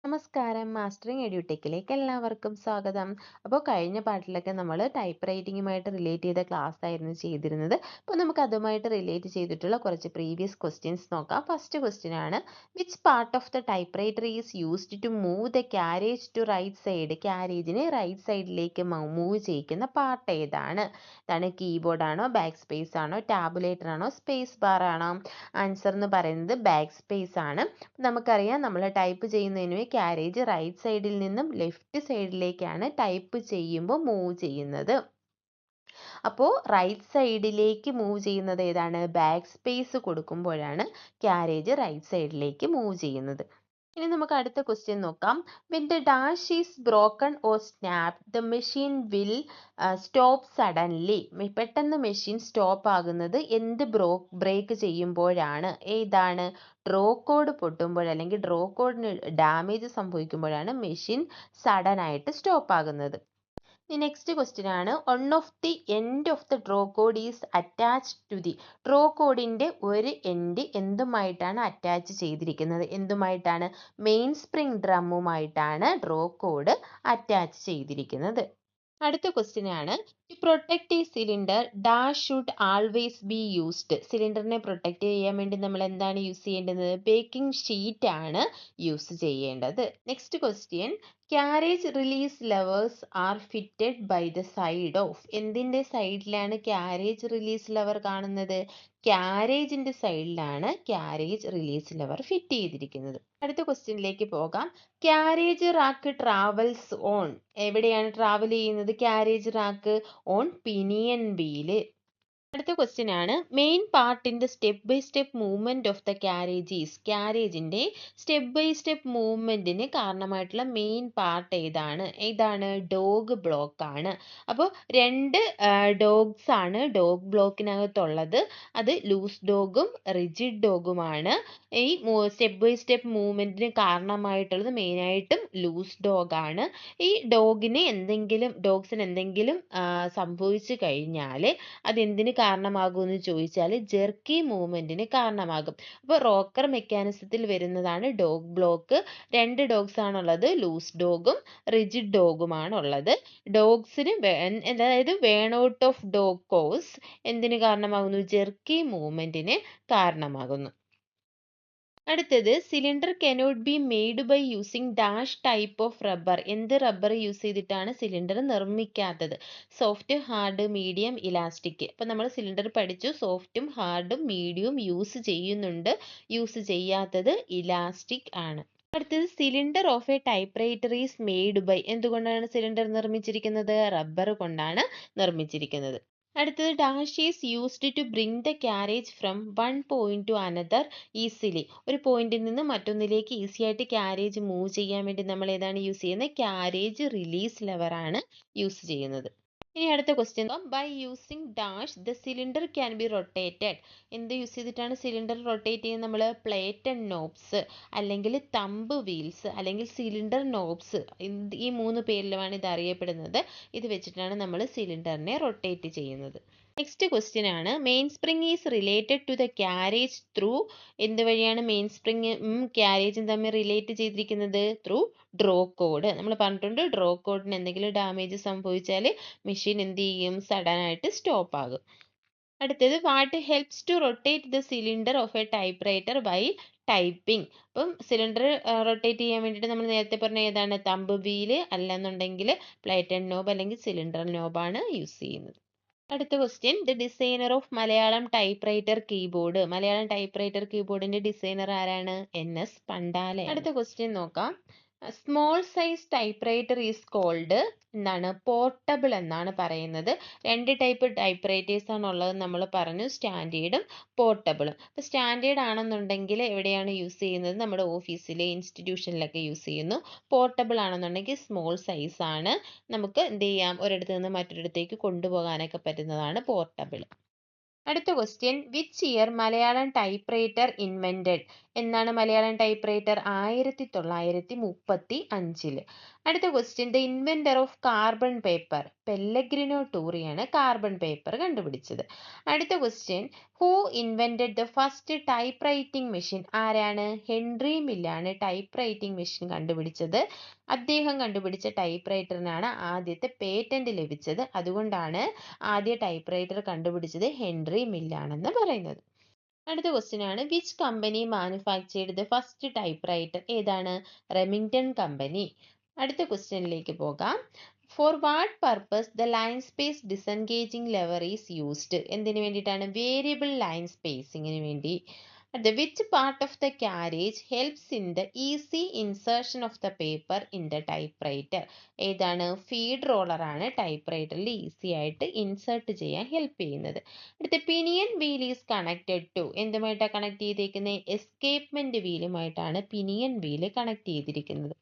നമസ്കാരം. മാസ്റ്ററിങ് എഡ്യൂടെക്കിലേക്ക് എല്ലാവർക്കും സ്വാഗതം. അപ്പോൾ കഴിഞ്ഞ പാട്ടിലൊക്കെ നമ്മൾ ടൈപ്പ് റൈറ്റിങ്ങുമായിട്ട് റിലേറ്റ് ചെയ്ത ക്ലാസ് ആയിരുന്നു ചെയ്തിരുന്നത്. അപ്പോൾ നമുക്ക് അതുമായിട്ട് റിലേറ്റ് ചെയ്തിട്ടുള്ള കുറച്ച് പ്രീവിയസ് ക്വസ്റ്റ്യൻസ് നോക്കാം. ഫസ്റ്റ് ക്വസ്റ്റ്യൻ ആണ്, which part of the type writer is used to move the carriage to right side? ക്യാരേജിനെ റൈറ്റ് സൈഡിലേക്ക് മൂവ് ചെയ്യിക്കുന്ന പാർട്ട് ഏതാണ്? ഇതാണ് കീബോർഡ് ആണോ, ബാക്ക് സ്പേസ് ആണോ, ടാബുലേറ്റർ ആണോ, സ്പേസ് ബാർ ആണോ? ആൻസർ എന്ന് പറയുന്നത് ബാക്ക് സ്പേസ് ആണ്. നമുക്കറിയാം, നമ്മൾ ടൈപ്പ് ചെയ്യുന്നതിന് ക്യാരേജ് റൈറ്റ് സൈഡിൽ നിന്നും ലെഫ്റ്റ് സൈഡിലേക്കാണ് ടൈപ്പ് ചെയ്യുമ്പോൾ മൂവ് ചെയ്യുന്നത്. അപ്പോൾ റൈറ്റ് സൈഡിലേക്ക് മൂവ് ചെയ്യുന്നത് ഏതാണ്? ബാക്ക് സ്പേസ് കൊടുക്കുമ്പോഴാണ് ക്യാരേജ് റൈറ്റ് സൈഡിലേക്ക് മൂവ് ചെയ്യുന്നത്. ഇനി നമുക്ക് അടുത്ത ക്വസ്റ്റ്യൻ നോക്കാം. when the dash is broken or snapped, the machine will stop suddenly. പെട്ടെന്ന് മെഷീൻ സ്റ്റോപ്പ് ആകുന്നത് എന്ത് ബ്രേക്ക് ചെയ്യുമ്പോഴാണ്? ഏതാണ്? ഡ്രോ കോഡ് പൊട്ടുമ്പോൾ അല്ലെങ്കിൽ ഡ്രോ കോഡിന് ഡാമേജ് സംഭവിക്കുമ്പോഴാണ് മെഷീൻ സഡൻ ആയിട്ട് സ്റ്റോപ്പ് ആകുന്നത്. നെക്സ്റ്റ് ക്വസ്റ്റ്യൻ ആണ്, one of the end of the draw cord is attached to the. Draw കോഡിന്റെ ഒരു എൻഡ് എന്തുമായിട്ടാണ് അറ്റാച്ച് ചെയ്തിരിക്കുന്നത്? എന്തുമായിട്ടാണ്? മെയിൻ സ്പ്രിംഗ് ഡ്രമ്മുമായിട്ടാണ് ഡ്രോ കോഡ് അറ്റാച്ച് ചെയ്തിരിക്കുന്നത്. അടുത്ത ക്വസ്റ്റ്യൻ ആണ്, to protect a cylinder dash should always be used. സിലിണ്ടറിനെ പ്രൊട്ടക്ട് ചെയ്യാൻ വേണ്ടി നമ്മൾ എന്താണ് യൂസ് ചെയ്യേണ്ടത്? ബേക്കിംഗ് ഷീറ്റ് ആണ് യൂസ് ചെയ്യേണ്ടത്. Next question, carriage release levers are fitted by the side of. എന്തിന്റെ സൈഡിലാണ് ക്യാരേജ് റിലീസ് ലെവർ കാണുന്നത്? ക്യാരേജിന്റെ സൈഡിലാണ് ക്യാരേജ് റിലീസ് ലെവർ ഫിറ്റ് ചെയ്തിരിക്കുന്നത്. അടുത്ത ക്വസ്റ്റ്യനിലേക്ക് പോകാം. Carriage rack travels on. എവിടെയാണ് ട്രാവൽ ചെയ്യുന്നത് carriage rack? On pinion wheel. അടുത്ത ക്വസ്റ്റ്യൻ ആണ്, മെയിൻ പാർട്ടിന്റെ step by step movement of the carriages. ക്യാരേജിന്റെ സ്റ്റെപ്പ് ബൈ സ്റ്റെപ്പ് മൂവ്മെന്റിന് കാരണമായിട്ടുള്ള മെയിൻ പാർട്ട് ഏതാണ്? ഏതാണ്? ഡോഗ് ബ്ലോക്ക് ആണ്. അപ്പോൾ രണ്ട് ഡോഗ്സ് ആണ് ഡോഗ് ബ്ലോക്കിനകത്തുള്ളത്. അത് ലൂസ് ഡോഗും റിജിഡ് ഡോഗുമാണ്. ഈ സ്റ്റെപ്പ് ബൈ സ്റ്റെപ്പ് മൂവ്മെന്റിന് കാരണമായിട്ടുള്ളത് മെയിനായിട്ടും ലൂസ് ഡോഗ് ആണ്. ഈ ഡോഗ്സിന് എന്തെങ്കിലും സംഭവിച്ചു കഴിഞ്ഞാൽ അതെന്തിന് കാരണമാകുമെന്ന് ചോദിച്ചാൽ ജെർക്കി മൂവ്മെന്റിന് കാരണമാകും. അപ്പോൾ റോക്കർ മെക്കാനിസത്തിൽ വരുന്നതാണ് ഡോഗ് ബ്ലോക്ക്. രണ്ട് ഡോഗ്സ് ആണുള്ളത്, ലൂസ് ഡോഗും റിജിഡ് ഡോഗുമാണുള്ളത്. ഡോഗ്സിന് അതായത് worn out of dog cause എന്തിന് കാരണമാകുന്നു? ജെർക്കി മൂവ്മെന്റിന് കാരണമാകുന്നു. അടുത്തത്, cylinder cannot be made by using dash type of rubber. എന്ത് റബ്ബർ യൂസ് ചെയ്തിട്ടാണ് സിലിണ്ടർ നിർമ്മിക്കാത്തത്? Soft, hard, medium, elastic. അപ്പം നമ്മൾ സിലിണ്ടർ പഠിച്ചു, സോഫ്റ്റും ഹാർഡും മീഡിയവും യൂസ് ചെയ്യുന്നുണ്ട്. യൂസ് ചെയ്യാത്തത് ഇലാസ്റ്റിക് ആണ്. അടുത്തത്, cylinder of a type writer is made by. എന്തുകൊണ്ടാണ് സിലിണ്ടർ നിർമ്മിച്ചിരിക്കുന്നത്? റബ്ബർ കൊണ്ടാണ് നിർമ്മിച്ചിരിക്കുന്നത്. അടുത്തത്, dash is used to bring the carriage from one point to another easily. ഒരു പോയിന്റിൽ നിന്ന് മറ്റൊന്നിലേക്ക് ഈസി ആയിട്ട് ക്യാരേജ് മൂവ് ചെയ്യാൻ വേണ്ടി നമ്മൾ ഏതാണ് യൂസ് ചെയ്യുന്നത്? ക്യാരേജ് റിലീസ് ലെവർ ആണ് യൂസ് ചെയ്യുന്നത്. ഇനി അടുത്ത question, by using dash the cylinder can be rotated. എന്ത് യൂസ് ചെയ്തിട്ടാണ് സിലിണ്ടർ റൊട്ടേറ്റ് ചെയ്യുന്നത് നമ്മൾ? പ്ലേറ്റ് ആൻഡ് നോബ്സ്, അല്ലെങ്കിൽ തമ്പ് വീൽസ്, അല്ലെങ്കിൽ സിലിണ്ടർ നോബ്സ്. ഈ മൂന്ന് പേരിലുമാണ് ഇത് അറിയപ്പെടുന്നത്. ഇത് വെച്ചിട്ടാണ് നമ്മൾ സിലിണ്ടറിനെ റൊട്ടേറ്റ് ചെയ്യുന്നത്. നെക്സ്റ്റ് ക്വസ്റ്റ്യൻ ആണ്, main spring is related to the carriage through. എന്ത് വഴിയാണ് മെയിൻ സ്പ്രിംഗും ക്യാരേജും തമ്മിൽ റിലേറ്റ് ചെയ്തിരിക്കുന്നത്? Through draw code. നമ്മൾ പറഞ്ഞിട്ടുണ്ട്, ഡ്രോ കോഡിന് എന്തെങ്കിലും ഡാമേജ് സംഭവിച്ചാൽ മെഷീൻ എന്ത് ചെയ്യും? സഡൻ ആയിട്ട് സ്റ്റോപ്പ് ആകും. അടുത്തത്, what helps to rotate the cylinder of a type writer by typing. അപ്പം സിലിണ്ടർ റൊട്ടേറ്റ് ചെയ്യാൻ വേണ്ടിയിട്ട് നമ്മൾ നേരത്തെ പറഞ്ഞ ഏതാണ്? തമ്പ് വീല്, അല്ലെന്നുണ്ടെങ്കിൽ പ്ലേറ്റ് ആൻഡ് നോബ് അല്ലെങ്കിൽ സിലിണ്ടർ നോബാണ് യൂസ് ചെയ്യുന്നത്. അടുത്ത question, the designer of Malayalam type writer keyboard. Malayalam type writer കീബോർഡിന്റെ ഡിസൈനർ ആരാണ്? NS പണ്ടാല. അടുത്ത ക്വസ്റ്റ്യൻ നോക്കാം. Small size type writer is called എന്താണ്? പോർട്ടബിൾ എന്നാണ് പറയുന്നത്. രണ്ട് ടൈപ്പ് ടൈപ്പ് റൈറ്റേഴ്സ് ആണ് ഉള്ളത് നമ്മൾ പറഞ്ഞു, സ്റ്റാൻഡേർഡും പോർട്ടബിളും. അപ്പോൾ സ്റ്റാൻഡേർഡ് ആണെന്നുണ്ടെങ്കിൽ എവിടെയാണ് യൂസ് ചെയ്യുന്നത്? നമ്മുടെ ഓഫീസിലെ ഇൻസ്റ്റിറ്റ്യൂഷനിലൊക്കെ യൂസ് ചെയ്യുന്നു. പോർട്ടബിൾ ആണെന്നുണ്ടെങ്കിൽ സ്മോൾ സൈസ് ആണ്, നമുക്ക് എന്ത് ചെയ്യാം? ഒരിടത്ത് നിന്ന് മറ്റൊരിടത്തേക്ക് കൊണ്ടുപോകാനൊക്കെ പറ്റുന്നതാണ് പോർട്ടബിൾ. അടുത്ത question, which year Malayalam type writer invented. എന്നാണ് മലയാളം ടൈപ്പ്റൈറ്റർ? 1935. അടുത്ത question, the inventor of carbon paper. Pellegrino ടൂറിയാണ് കാർബൺ പേപ്പർ കണ്ടുപിടിച്ചത്. അടുത്ത question, who invented the first type writing machine? ആരാണ്? ഹെൻറി മില്ലാണ് ടൈപ്പ് റൈറ്റിംഗ് മെഷീൻ കണ്ടുപിടിച്ചത്. അദ്ദേഹം കണ്ടുപിടിച്ച ടൈപ്പ് റൈറ്ററിനാണ് ആദ്യത്തെ പേറ്റന്റ് ലഭിച്ചത്. അതുകൊണ്ടാണ് ആദ്യ ടൈപ്പ് റൈറ്റർ കണ്ടുപിടിച്ചത് ഹെൻറി മില്ലാണെന്ന് പറയുന്നത്. അടുത്ത ക്വസ്റ്റ്യൻ ആണ്, which company manufactured the first type writer? ഏതാണ്? Remington company. അടുത്ത ക്വസ്റ്റ്യനിലേക്ക് പോകാം. For what purpose the line space disengaging lever is used? എന്തിനു വേണ്ടിയിട്ടാണ്? വേരിയബിൾ ലൈൻ സ്പേസിങ്ങിന് വേണ്ടി. Which part of the carriage helps in the easy insertion of the paper in the type writer? ഏതാണ്? Feed റോളറാണ് type റൈറ്ററിൽ easy ആയിട്ട് insert ചെയ്യാൻ help ചെയ്യുന്നത്. അടുത്ത, pinion wheel is connected to. എന്തുമായിട്ടാണ് കണക്ട് ചെയ്തിരിക്കുന്നത്? എസ്കേപ്മെന്റ് വീലുമായിട്ടാണ് പിനിയൻ വീല് കണക്ട് ചെയ്തിരിക്കുന്നത്.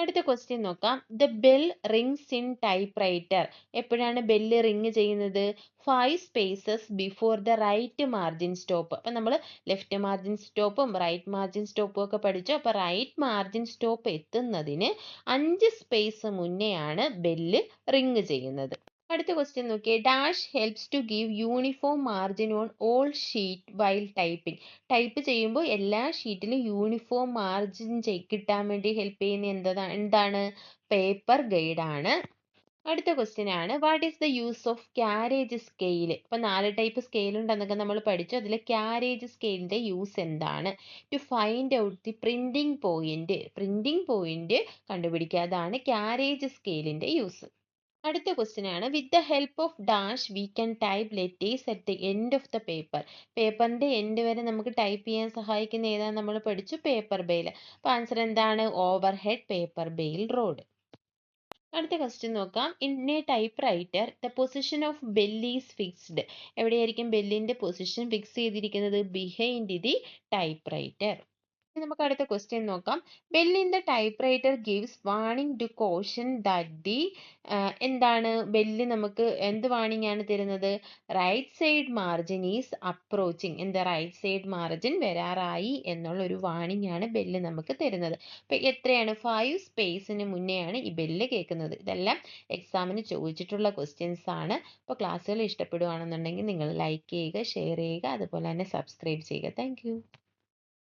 അടുത്ത ക്വസ്റ്റ്യൻ നോക്കാം. The bell rings in type writer. എപ്പോഴാണ് ബെല്ല് റിങ് ചെയ്യുന്നത്? 5 spaces before the right margin stop. അപ്പം നമ്മൾ ലെഫ്റ്റ് മാർജിൻ സ്റ്റോപ്പും റൈറ്റ് മാർജിൻ സ്റ്റോപ്പും ഒക്കെ പഠിച്ചു. അപ്പോൾ റൈറ്റ് മാർജിൻ സ്റ്റോപ്പ് എത്തുന്നതിന് 5 സ്പേസ് മുന്നെയാണ് ബെല്ല് റിങ് ചെയ്യുന്നത്. അടുത്ത ക്വസ്റ്റ്യൻ നോക്കിയേ. Dash helps to give uniform margin on all sheet while typing. Type ചെയ്യുമ്പോൾ എല്ലാ ഷീറ്റിലും യൂണിഫോം മാർജിൻ കിട്ടാൻ വേണ്ടി ഹെൽപ്പ് ചെയ്യുന്ന എന്താണ്? പേപ്പർ ഗൈഡ് ആണ്. അടുത്ത ക്വസ്റ്റ്യൻ ആണ്, what is the use of carriage scale? ഇപ്പൊ 4 ടൈപ്പ് സ്കെയിൽ ഉണ്ടെന്നൊക്കെ നമ്മൾ പഠിച്ചു. അതിൽ ക്യാരേജ് സ്കെയിലിന്റെ യൂസ് എന്താണ്? To find out the printing point. Printing point കണ്ടുപിടിക്കുക. അതാണ് ക്യാരേജ് സ്കെയിലിന്റെ യൂസ്. അടുത്ത ക്വസ്റ്റ്യൻ ആണ്, with the help of dash we can type letters at the end of the paper. പേപ്പറിന്റെ എൻഡ് വരെ നമുക്ക് ടൈപ്പ് ചെയ്യാൻ സഹായിക്കുന്ന ഏതാണ്? നമ്മൾ പഠിച്ചു പേപ്പർ ബെയിൽ. അപ്പോൾ ആൻസർ എന്താണ്? Over head paper bail rod. അടുത്ത ക്വസ്റ്റ്യൻ നോക്കാം. In a type writer the position of bell is fixed. എവിടെയായിരിക്കും ബെല്ലിന്റെ പൊസിഷൻ ഫിക്സ് ചെയ്തിരിക്കുന്നത്? Behind the type writer. നമുക്ക് അടുത്ത ക്വസ്റ്റ്യൻ നോക്കാം. Bell in the type writer gives warning to caution that the. എന്താണ് bell നമുക്ക് എന്ത് വാണിംഗ് ആണ് തരുന്നത്? Right side margin is approaching. എന്താ? റൈറ്റ് സൈഡ് മാർജിൻ വരാറായി എന്നുള്ള ഒരു വാണിംഗ് ആണ് ബെല്ല് നമുക്ക് തരുന്നത്. അപ്പൊ എത്രയാണ്? 5 സ്പേസിന് മുന്നെയാണ് ഈ ബെല്ല് കേൾക്കുന്നത്. ഇതെല്ലാം എക്സാമിന് ചോദിച്ചിട്ടുള്ള ക്വസ്റ്റ്യൻസ് ആണ്. അപ്പോൾ ക്ലാസ്സുകൾ ഇഷ്ടപ്പെടുകയാണെന്നുണ്ടെങ്കിൽ നിങ്ങൾ ലൈക്ക് ചെയ്യുക, ഷെയർ ചെയ്യുക, അതുപോലെ തന്നെ സബ്സ്ക്രൈബ് ചെയ്യുക. താങ്ക്